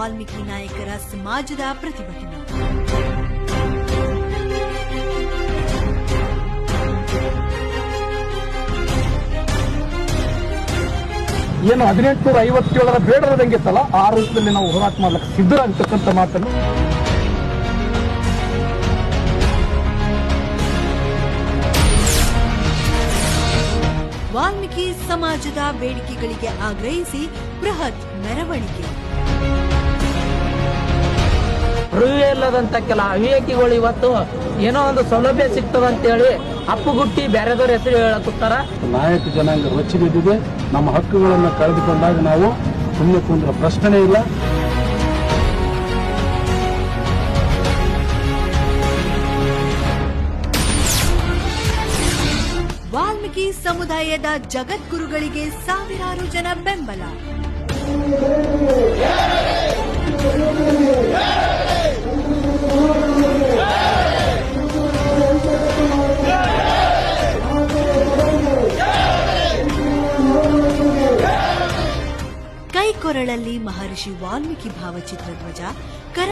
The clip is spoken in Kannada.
ವಾಲ್ಮೀಕಿ ನಾಯಕರ ಸಮಾಜದ ಪ್ರತಿಭಟನೆ. ಏನು 1857 ಬೇಡದಂಗಿತ್ತಲ್ಲ, ಆ ರೂಪದಲ್ಲಿ ನಾವು ಹೋರಾಟ ಮಾಡ್ಲಿಕ್ಕೆ ಸಿದ್ಧರಾಗ್ತಕ್ಕಂಥ ಮಾತನ್ನು ವಾಲ್ಮೀಕಿ ಸಮಾಜದ ಬೇಡಿಕೆಗಳಿಗೆ ಆಗ್ರಹಿಸಿ ಬೃಹತ್ ಮೆರವಣಿಗೆ. ಅರಿವೇ ಇಲ್ಲದಂತ ಕೆಲ ಅವಿವೇಕಿಗಳು ಇವತ್ತು ಏನೋ ಒಂದು ಸೌಲಭ್ಯ ಸಿಗ್ತದಂತೇಳಿ ಅಪ್ಪುಗುಟ್ಟಿ ಬೇರೆದವ್ರ ಹೆಸರು ಹೇಳಕುತ್ತಾರ. ನಾಯಕ ಜನಾಂಗ ರೊಚ್ಚಿ ಬಿದ್ದಿದೆ. ನಮ್ಮ ಹಕ್ಕುಗಳನ್ನು ಕಳೆದುಕೊಂಡಾಗ ನಾವು ಸುಮ್ಮನೆ ಕುಂದ್ರ ಪ್ರಶ್ನೆ ಇಲ್ಲ. ವಾಲ್ಮೀಕಿ ಸಮುದಾಯದ ಜಗದ್ಗುರುಗಳಿಗೆ ಸಾವಿರಾರು ಜನ ಬೆಂಬಲ. ಕೈಕೊರಳಲ್ಲಿ ಮಹರ್ಷಿ ವಾಲ್ಮೀಕಿ ಭಾವಚಿತ್ರ ಧ್ವಜ,